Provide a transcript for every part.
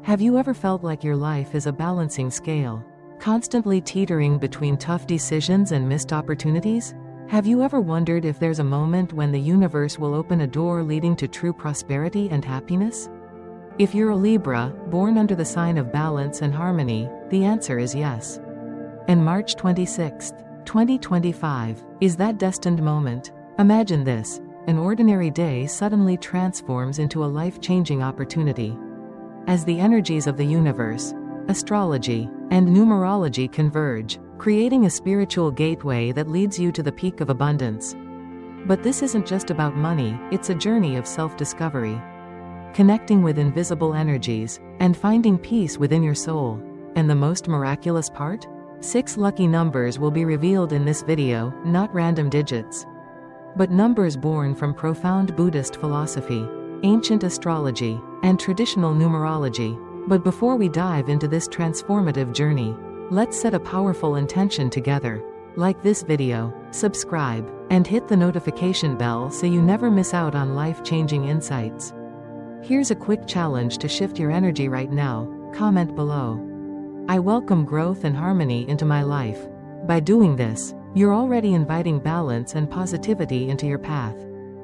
Have you ever felt like your life is a balancing scale, constantly teetering between tough decisions and missed opportunities? Have you ever wondered if there's a moment when the universe will open a door leading to true prosperity and happiness? If you're a Libra, born under the sign of balance and harmony, the answer is yes. And March 26, 2025, is that destined moment. Imagine this: an ordinary day suddenly transforms into a life-changing opportunity. As the energies of the universe, astrology, and numerology converge, creating a spiritual gateway that leads you to the peak of abundance. But this isn't just about money, it's a journey of self-discovery. Connecting with invisible energies, and finding peace within your soul. And the most miraculous part? 6 lucky numbers will be revealed in this video, not random digits, but numbers born from profound Buddhist philosophy, ancient astrology, and traditional numerology. But before we dive into this transformative journey, let's set a powerful intention together. Like this video, subscribe, and hit the notification bell so you never miss out on life-changing insights. Here's a quick challenge to shift your energy right now. Comment below: I welcome growth and harmony into my life. By doing this, you're already inviting balance and positivity into your path.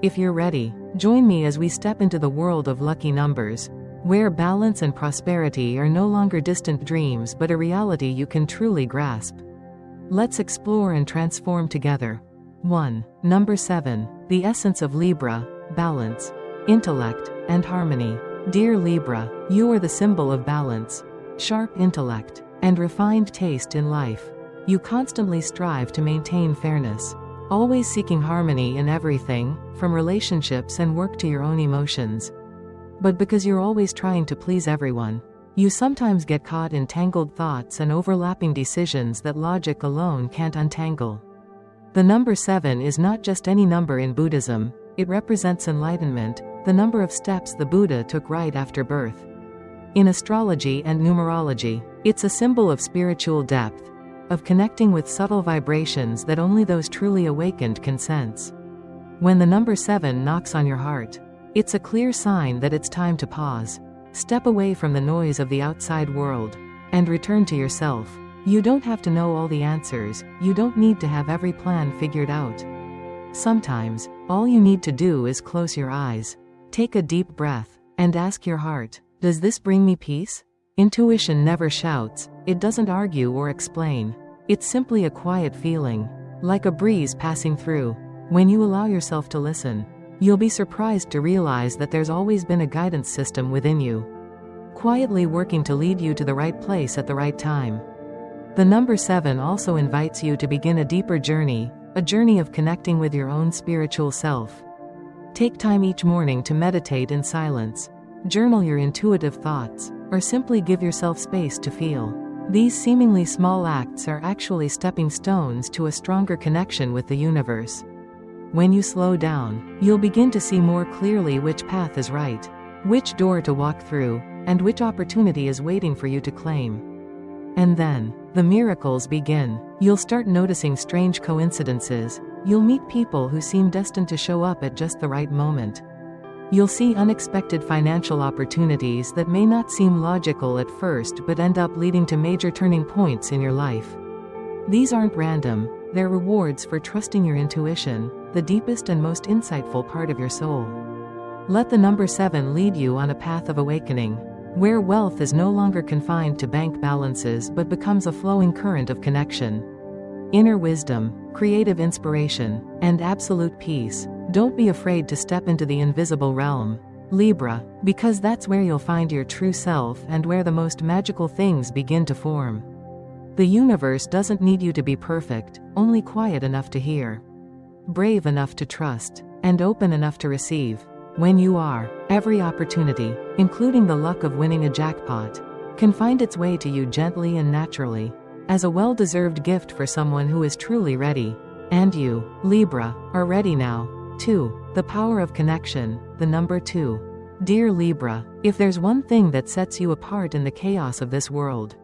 If you're ready, join me as we step into the world of lucky numbers, where balance and prosperity are no longer distant dreams but a reality you can truly grasp. Let's explore and transform together. 1. Number 7. The essence of Libra: balance, intellect, and harmony. Dear Libra, you are the symbol of balance, sharp intellect, and refined taste in life. You constantly strive to maintain fairness, always seeking harmony in everything, from relationships and work to your own emotions. But because you're always trying to please everyone, you sometimes get caught in tangled thoughts and overlapping decisions that logic alone can't untangle. The number 7 is not just any number in Buddhism, it represents enlightenment, the number of steps the Buddha took right after birth. In astrology and numerology, it's a symbol of spiritual depth, of connecting with subtle vibrations that only those truly awakened can sense. When the number 7 knocks on your heart, it's a clear sign that it's time to pause, step away from the noise of the outside world, and return to yourself. You don't have to know all the answers, you don't need to have every plan figured out. Sometimes, all you need to do is close your eyes, take a deep breath, and ask your heart, does this bring me peace? Intuition never shouts, it doesn't argue or explain. It's simply a quiet feeling, like a breeze passing through. When you allow yourself to listen, you'll be surprised to realize that there's always been a guidance system within you, quietly working to lead you to the right place at the right time. The number 7 also invites you to begin a deeper journey, a journey of connecting with your own spiritual self. Take time each morning to meditate in silence, journal your intuitive thoughts, or simply give yourself space to feel. These seemingly small acts are actually stepping stones to a stronger connection with the universe. When you slow down, you'll begin to see more clearly which path is right, which door to walk through, and which opportunity is waiting for you to claim. And then, the miracles begin. You'll start noticing strange coincidences. You'll meet people who seem destined to show up at just the right moment. You'll see unexpected financial opportunities that may not seem logical at first but end up leading to major turning points in your life. These aren't random, they're rewards for trusting your intuition, the deepest and most insightful part of your soul. Let the number 7 lead you on a path of awakening, where wealth is no longer confined to bank balances but becomes a flowing current of connection. Inner wisdom, creative inspiration, and absolute peace. Don't be afraid to step into the invisible realm, Libra, because that's where you'll find your true self and where the most magical things begin to form. The universe doesn't need you to be perfect, only quiet enough to hear, brave enough to trust, and open enough to receive. When you are, every opportunity, including the luck of winning a jackpot, can find its way to you gently and naturally, as a well-deserved gift for someone who is truly ready. And you, Libra, are ready now. 2. The power of connection, the number 2. Dear Libra, if there's one thing that sets you apart in the chaos of this world,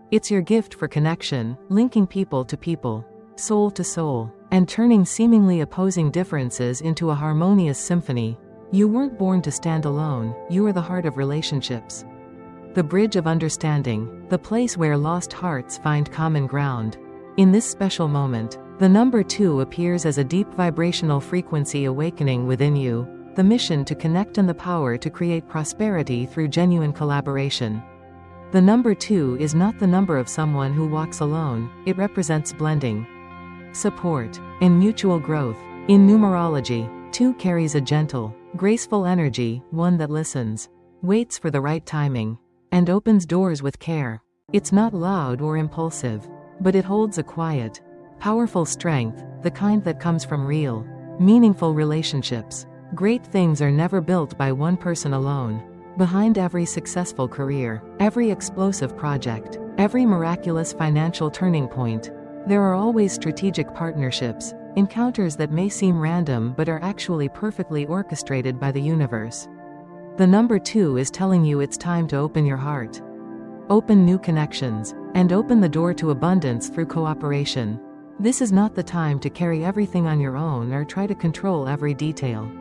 it's your gift for connection, linking people to people, soul to soul, and turning seemingly opposing differences into a harmonious symphony. You weren't born to stand alone, you are the heart of relationships. the bridge of understanding, the place where lost hearts find common ground. In this special moment, the number 2 appears as a deep vibrational frequency awakening within you, the mission to connect and the power to create prosperity through genuine collaboration. The number 2 is not the number of someone who walks alone, it represents blending, support, and mutual growth. In numerology, 2 carries a gentle, graceful energy, one that listens, waits for the right timing, and opens doors with care. It's not loud or impulsive, but it holds a quiet, powerful strength, the kind that comes from real, meaningful relationships. Great things are never built by one person alone. Behind every successful career, every explosive project, every miraculous financial turning point, there are always strategic partnerships, encounters that may seem random but are actually perfectly orchestrated by the universe. The number 2 is telling you it's time to open your heart, open new connections, and open the door to abundance through cooperation. This is not the time to carry everything on your own or try to control every detail.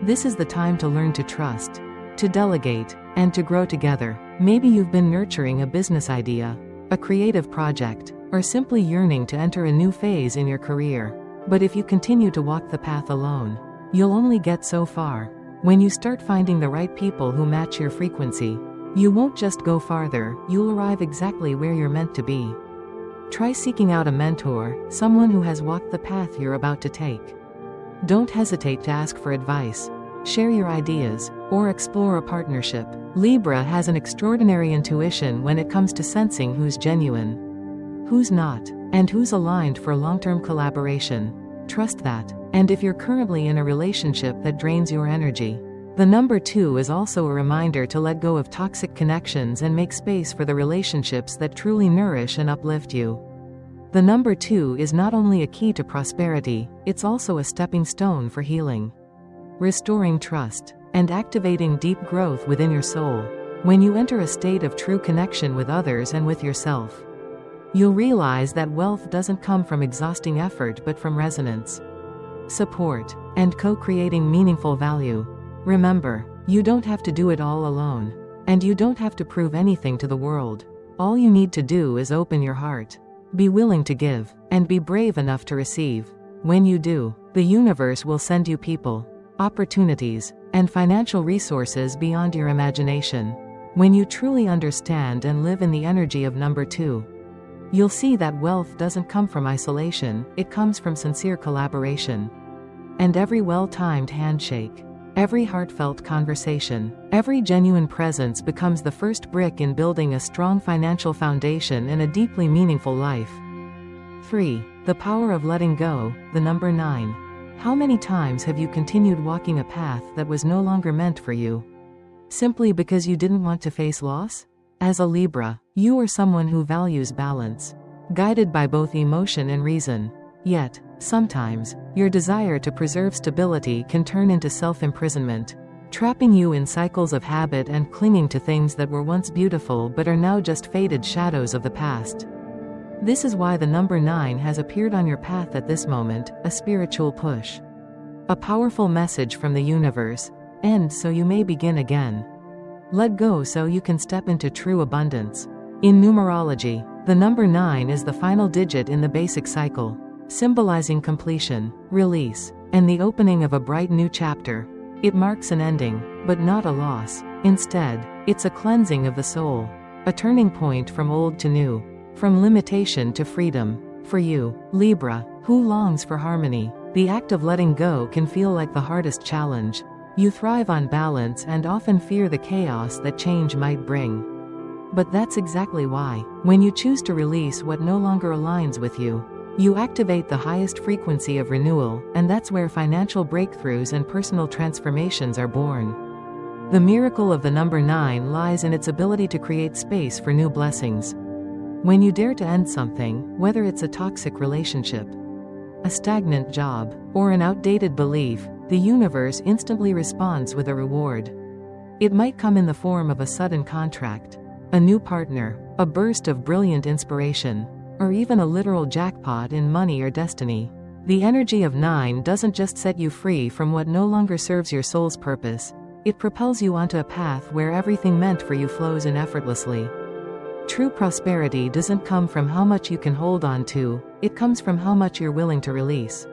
This is the time to learn to trust, to delegate, and to grow together. Maybe you've been nurturing a business idea, a creative project, or simply yearning to enter a new phase in your career. But if you continue to walk the path alone, you'll only get so far. When you start finding the right people who match your frequency, you won't just go farther, you'll arrive exactly where you're meant to be. Try seeking out a mentor, someone who has walked the path you're about to take. Don't hesitate to ask for advice, share your ideas, or explore a partnership. Libra has an extraordinary intuition when it comes to sensing who's genuine, who's not, and who's aligned for long-term collaboration. Trust that. And if you're currently in a relationship that drains your energy, the number 2 is also a reminder to let go of toxic connections and make space for the relationships that truly nourish and uplift you. The number 2 is not only a key to prosperity, it's also a stepping stone for healing, restoring trust, and activating deep growth within your soul. When you enter a state of true connection with others and with yourself, you'll realize that wealth doesn't come from exhausting effort but from resonance, support, and co-creating meaningful value. Remember, you don't have to do it all alone, and you don't have to prove anything to the world. All you need to do is open your heart, be willing to give, and be brave enough to receive. When you do, the universe will send you people, opportunities, and financial resources beyond your imagination. When you truly understand and live in the energy of number 2, you'll see that wealth doesn't come from isolation, it comes from sincere collaboration. And every well-timed handshake, every heartfelt conversation, every genuine presence becomes the first brick in building a strong financial foundation and a deeply meaningful life. 3. The power of letting go, the number 9. How many times have you continued walking a path that was no longer meant for you, simply because you didn't want to face loss? As a Libra, you are someone who values balance, guided by both emotion and reason. Yet, sometimes, your desire to preserve stability can turn into self-imprisonment, trapping you in cycles of habit and clinging to things that were once beautiful but are now just faded shadows of the past. This is why the number 9 has appeared on your path at this moment, a spiritual push, a powerful message from the universe. End so you may begin again. Let go so you can step into true abundance. In numerology, the number 9 is the final digit in the basic cycle, symbolizing completion, release, and the opening of a bright new chapter. It marks an ending, but not a loss. Instead, it's a cleansing of the soul, a turning point from old to new, from limitation to freedom. For you, Libra, who longs for harmony, the act of letting go can feel like the hardest challenge. You thrive on balance and often fear the chaos that change might bring. But that's exactly why, when you choose to release what no longer aligns with you, you activate the highest frequency of renewal, and that's where financial breakthroughs and personal transformations are born. The miracle of the number 9 lies in its ability to create space for new blessings. When you dare to end something, whether it's a toxic relationship, a stagnant job, or an outdated belief, the universe instantly responds with a reward. It might come in the form of a sudden contract, a new partner, a burst of brilliant inspiration, or even a literal jackpot in money or destiny. The energy of 9 doesn't just set you free from what no longer serves your soul's purpose, It propels you onto a path where everything meant for you flows in effortlessly. True prosperity doesn't come from how much you can hold on to, it comes from how much you're willing to release.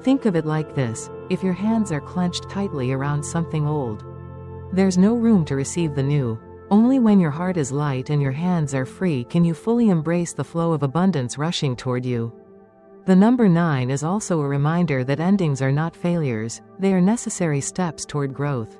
Think of it like this: if your hands are clenched tightly around something old, there's no room to receive the new. Only when your heart is light and your hands are free can you fully embrace the flow of abundance rushing toward you. The number 9 is also a reminder that endings are not failures, they are necessary steps toward growth.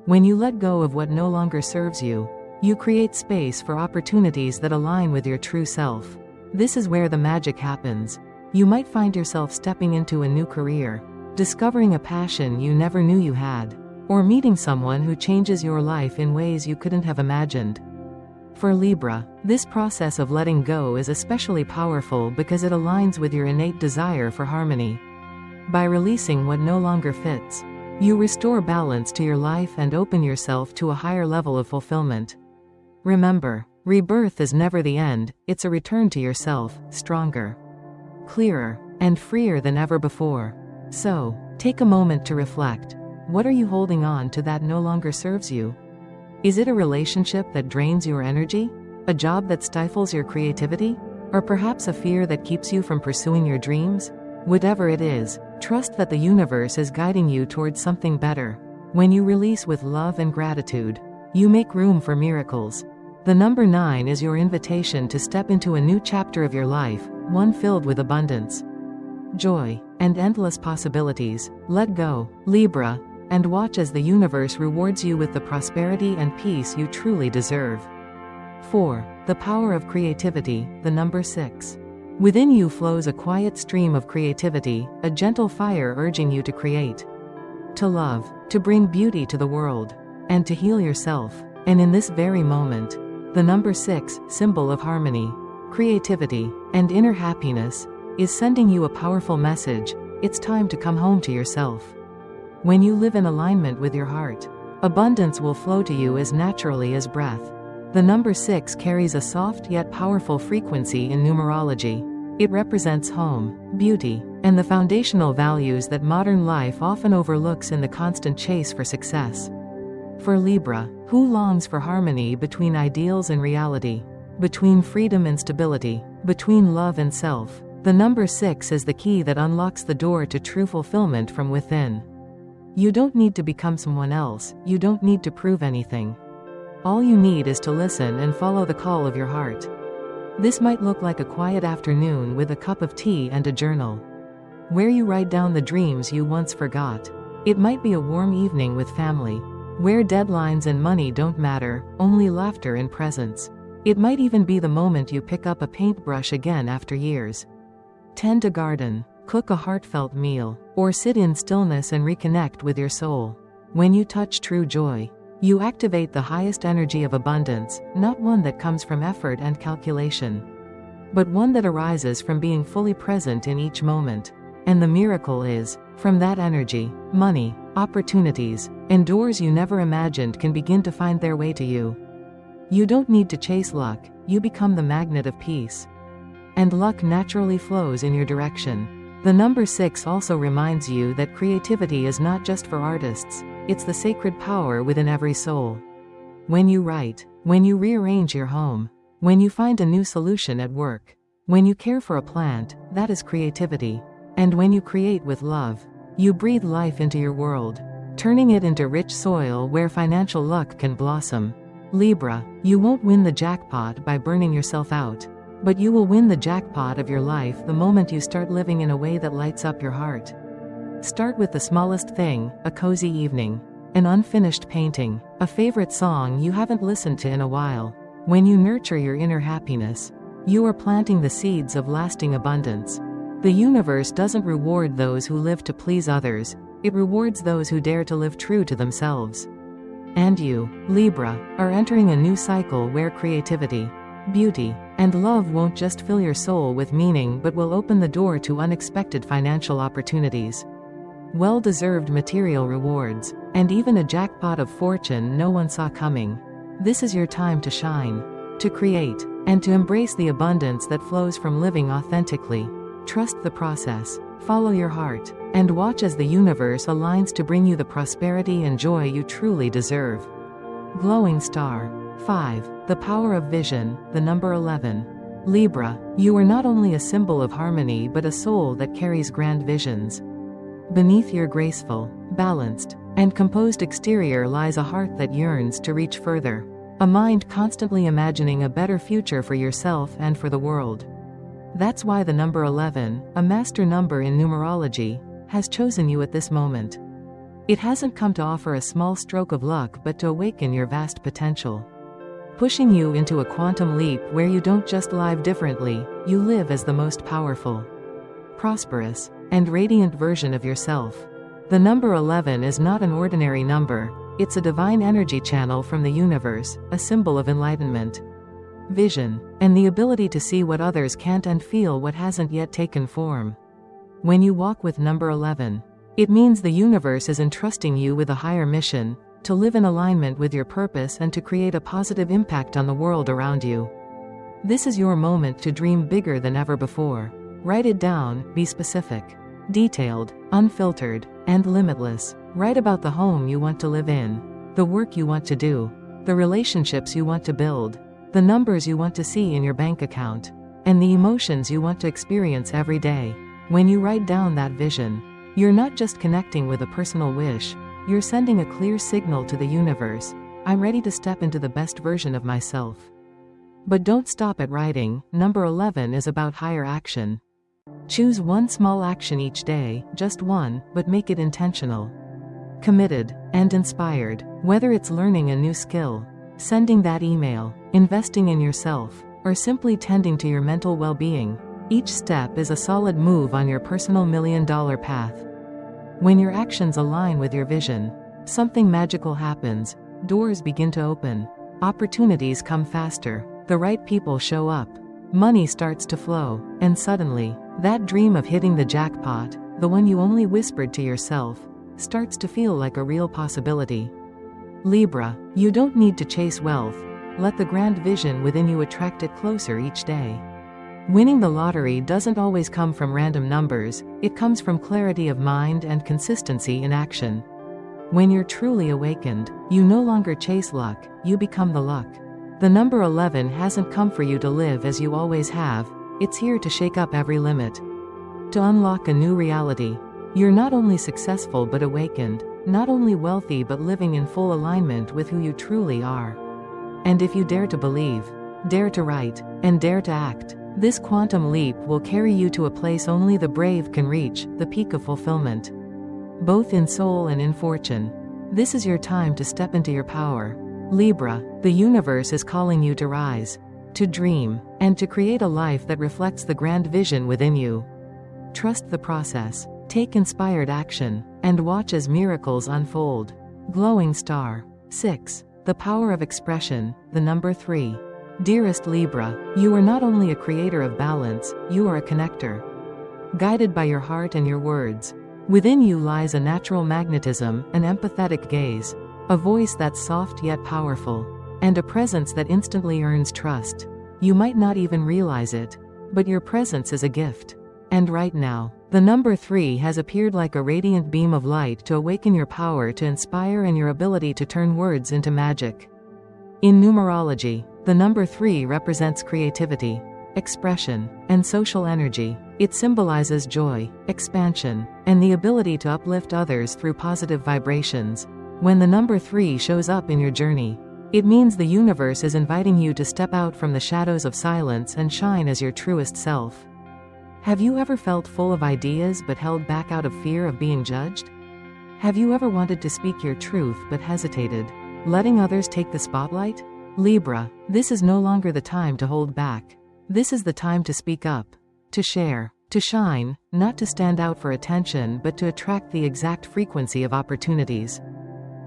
When you let go of what no longer serves you, you create space for opportunities that align with your true self. This is where the magic happens. You might find yourself stepping into a new career, discovering a passion you never knew you had, or meeting someone who changes your life in ways you couldn't have imagined. For Libra, this process of letting go is especially powerful because it aligns with your innate desire for harmony. By releasing what no longer fits, you restore balance to your life and open yourself to a higher level of fulfillment. Remember, rebirth is never the end, it's a return to yourself, stronger, clearer, and freer than ever before. So, take a moment to reflect. What are you holding on to that no longer serves you? Is it a relationship that drains your energy? A job that stifles your creativity? Or perhaps a fear that keeps you from pursuing your dreams? Whatever it is, trust that the universe is guiding you towards something better. When you release with love and gratitude, you make room for miracles. The number 9 is your invitation to step into a new chapter of your life, one filled with abundance, joy, and endless possibilities. Let go, Libra, and watch as the universe rewards you with the prosperity and peace you truly deserve. 4. The power of creativity, the number 6. Within you flows a quiet stream of creativity, a gentle fire urging you to create, to love, to bring beauty to the world, and to heal yourself. And in this very moment, the number 6, symbol of harmony, creativity, and inner happiness, is sending you a powerful message. It's time to come home to yourself. When you live in alignment with your heart, abundance will flow to you as naturally as breath. The number 6 carries a soft yet powerful frequency in numerology. It represents home, beauty, and the foundational values that modern life often overlooks in the constant chase for success. For Libra, who longs for harmony between ideals and reality, between freedom and stability, between love and self, the number 6 is the key that unlocks the door to true fulfillment from within. You don't need to become someone else, you don't need to prove anything. All you need is to listen and follow the call of your heart. This might look like a quiet afternoon with a cup of tea and a journal, where you write down the dreams you once forgot. It might be a warm evening with family, where deadlines and money don't matter, only laughter and presence. It might even be the moment you pick up a paintbrush again after years. Tend a garden, cook a heartfelt meal, or sit in stillness and reconnect with your soul. When you touch true joy, you activate the highest energy of abundance, not one that comes from effort and calculation, but one that arises from being fully present in each moment. And the miracle is, from that energy, money, opportunities, and doors you never imagined can begin to find their way to you. You don't need to chase luck, you become the magnet of peace. And luck naturally flows in your direction. The number 6 also reminds you that creativity is not just for artists, it's the sacred power within every soul. When you write, when you rearrange your home, when you find a new solution at work, when you care for a plant, that is creativity. And when you create with love, you breathe life into your world, turning it into rich soil where financial luck can blossom. Libra, you won't win the jackpot by burning yourself out, but you will win the jackpot of your life the moment you start living in a way that lights up your heart. Start with the smallest thing, a cozy evening, an unfinished painting, a favorite song you haven't listened to in a while. When you nurture your inner happiness, you are planting the seeds of lasting abundance. The universe doesn't reward those who live to please others, it rewards those who dare to live true to themselves. And you, Libra, are entering a new cycle where creativity, beauty, and love won't just fill your soul with meaning but will open the door to unexpected financial opportunities, well-deserved material rewards, and even a jackpot of fortune no one saw coming. This is your time to shine, to create, and to embrace the abundance that flows from living authentically. Trust the process. Follow your heart, and watch as the universe aligns to bring you the prosperity and joy you truly deserve. Glowing star. 5. The power of vision, the number 11. Libra, you are not only a symbol of harmony but a soul that carries grand visions. Beneath your graceful, balanced, and composed exterior lies a heart that yearns to reach further. A mind constantly imagining a better future for yourself and for the world. That's why the number 11, a master number in numerology, has chosen you at this moment. It hasn't come to offer a small stroke of luck but to awaken your vast potential. Pushing you into a quantum leap where you don't just live differently, you live as the most powerful, prosperous, and radiant version of yourself. The number 11 is not an ordinary number, it's a divine energy channel from the universe, a symbol of enlightenment, vision, and the ability to see what others can't and feel what hasn't yet taken form. When you walk with number 11, it means the universe is entrusting you with a higher mission, to live in alignment with your purpose and to create a positive impact on the world around you. This is your moment to dream bigger than ever before. Write it down, be specific, detailed, unfiltered, and limitless. Write about the home you want to live in, the work you want to do, the relationships you want to build, the numbers you want to see in your bank account, and the emotions you want to experience every day. When you write down that vision, you're not just connecting with a personal wish, you're sending a clear signal to the universe. I'm ready to step into the best version of myself. But don't stop at writing. Number 11 is about higher action. Choose one small action each day, just one, but make it intentional, committed, and inspired. Whether it's learning a new skill, sending that email, investing in yourself, or simply tending to your mental well-being, each step is a solid move on your personal million-dollar path. When your actions align with your vision, something magical happens. Doors begin to open, opportunities come faster, the right people show up, money starts to flow, and suddenly, that dream of hitting the jackpot, the one you only whispered to yourself, starts to feel like a real possibility. Libra, you don't need to chase wealth. Let the grand vision within you attract it closer each day. Winning the lottery doesn't always come from random numbers, it comes from clarity of mind and consistency in action. When you're truly awakened, you no longer chase luck, you become the luck. The number 11 hasn't come for you to live as you always have, it's here to shake up every limit, to unlock a new reality. You're not only successful but awakened, not only wealthy but living in full alignment with who you truly are. And if you dare to believe, dare to write, and dare to act, this quantum leap will carry you to a place only the brave can reach, the peak of fulfillment, both in soul and in fortune. This is your time to step into your power. Libra, the universe is calling you to rise, to dream, and to create a life that reflects the grand vision within you. Trust the process, take inspired action, and watch as miracles unfold. Glowing star. 6. The power of expression, the number 3. Dearest Libra, you are not only a creator of balance, you are a connector. Guided by your heart and your words, within you lies a natural magnetism, an empathetic gaze, a voice that's soft yet powerful, and a presence that instantly earns trust. You might not even realize it, but your presence is a gift. And right now, the number 3 has appeared like a radiant beam of light to awaken your power to inspire and your ability to turn words into magic. In numerology, the number 3 represents creativity, expression, and social energy. It symbolizes joy, expansion, and the ability to uplift others through positive vibrations. When the number 3 shows up in your journey, it means the universe is inviting you to step out from the shadows of silence and shine as your truest self. Have you ever felt full of ideas but held back out of fear of being judged? Have you ever wanted to speak your truth but hesitated, letting others take the spotlight? Libra, this is no longer the time to hold back. This is the time to speak up, to share, to shine, not to stand out for attention but to attract the exact frequency of opportunities,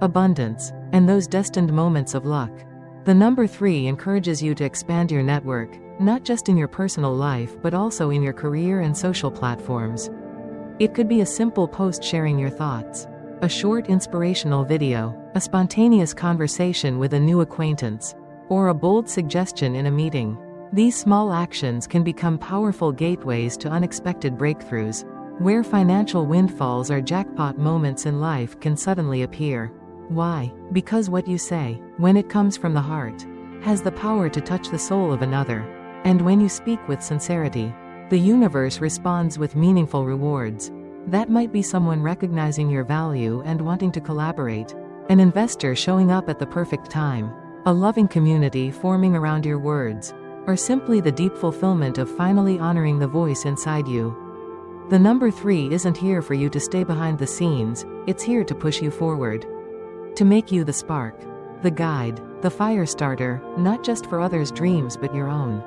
abundance, and those destined moments of luck. The number 3 encourages you to expand your network, not just in your personal life but also in your career and social platforms. It could be a simple post sharing your thoughts, a short inspirational video, a spontaneous conversation with a new acquaintance, or a bold suggestion in a meeting. These small actions can become powerful gateways to unexpected breakthroughs. where financial windfalls or jackpot moments in life can suddenly appear. Why? Because what you say, when it comes from the heart, has the power to touch the soul of another. And when you speak with sincerity, the universe responds with meaningful rewards. That might be someone recognizing your value and wanting to collaborate, an investor showing up at the perfect time, a loving community forming around your words, or simply the deep fulfillment of finally honoring the voice inside you. The number 3 isn't here for you to stay behind the scenes, it's here to push you forward. To make you the spark, the guide, the fire starter, not just for others' dreams but your own.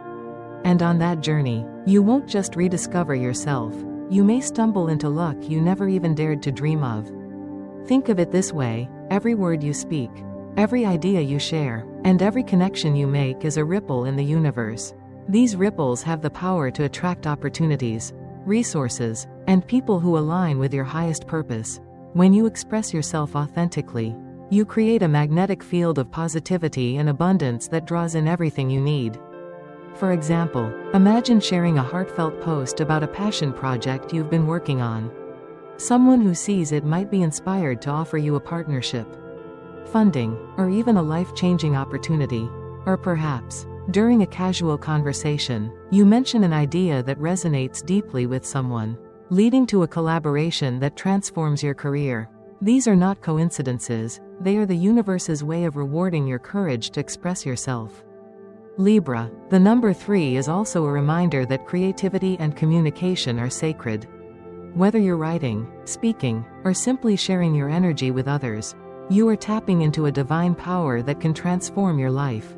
And on that journey, you won't just rediscover yourself, you may stumble into luck you never even dared to dream of. Think of it this way, every word you speak, every idea you share, and every connection you make is a ripple in the universe. These ripples have the power to attract opportunities, resources, and people who align with your highest purpose. When you express yourself authentically, you create a magnetic field of positivity and abundance that draws in everything you need. For example, imagine sharing a heartfelt post about a passion project you've been working on. Someone who sees it might be inspired to offer you a partnership, funding, or even a life-changing opportunity. Or perhaps, during a casual conversation, you mention an idea that resonates deeply with someone, leading to a collaboration that transforms your career. These are not coincidences, they are the universe's way of rewarding your courage to express yourself. Libra, the number 3 is also a reminder that creativity and communication are sacred. Whether you're writing, speaking, or simply sharing your energy with others, you are tapping into a divine power that can transform your life.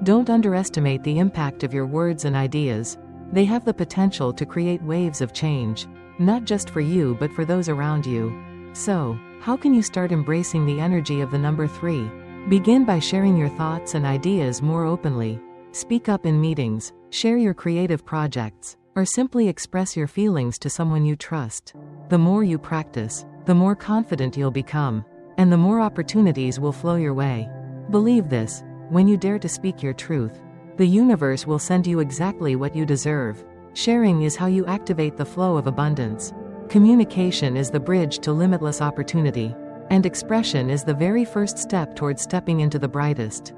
Don't underestimate the impact of your words and ideas. They have the potential to create waves of change, not just for you but for those around you. So, how can you start embracing the energy of the number 3? Begin by sharing your thoughts and ideas more openly. Speak up in meetings, share your creative projects, or simply express your feelings to someone you trust. The more you practice, the more confident you'll become, and the more opportunities will flow your way. Believe this, when you dare to speak your truth, the universe will send you exactly what you deserve. Sharing is how you activate the flow of abundance. Communication is the bridge to limitless opportunity, and expression is the very first step towards stepping into the brightest,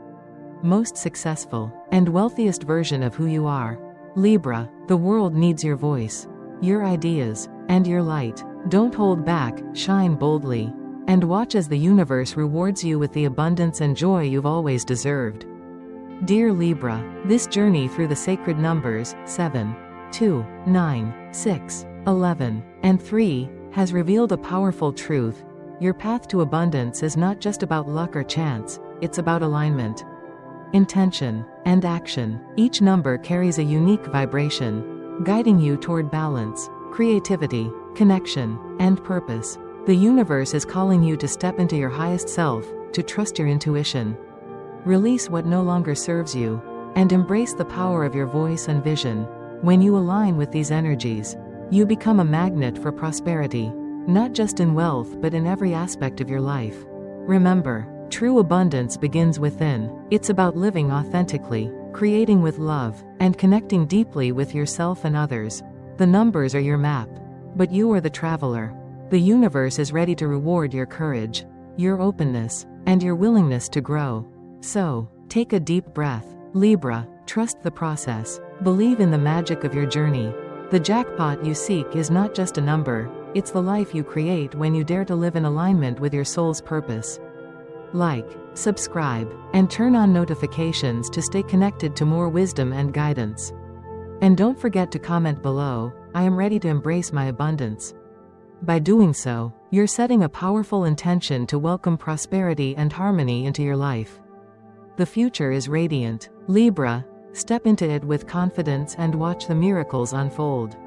most successful, and wealthiest version of who you are. Libra, the world needs your voice, your ideas, and your light. Don't hold back, shine boldly, and watch as the universe rewards you with the abundance and joy you've always deserved. Dear Libra, this journey through the sacred numbers 7, 2, 9, 6, 11, and 3 has revealed a powerful truth. Your path to abundance is not just about luck or chance, it's about alignment, intention, and action. Each number carries a unique vibration, guiding you toward balance, creativity, connection, and purpose. The universe is calling you to step into your highest self, to trust your intuition, release what no longer serves you, and embrace the power of your voice and vision. When you align with these energies, you become a magnet for prosperity, not just in wealth but in every aspect of your life. Remember, true abundance begins within. It's about living authentically, creating with love, and connecting deeply with yourself and others. The numbers are your map, but you are the traveler. The universe is ready to reward your courage, your openness, and your willingness to grow. So, take a deep breath, Libra, trust the process, believe in the magic of your journey. The jackpot you seek is not just a number, it's the life you create when you dare to live in alignment with your soul's purpose. Like, subscribe, and turn on notifications to stay connected to more wisdom and guidance. And don't forget to comment below, I am ready to embrace my abundance. By doing so, you're setting a powerful intention to welcome prosperity and harmony into your life. The future is radiant. Libra, step into it with confidence and watch the miracles unfold.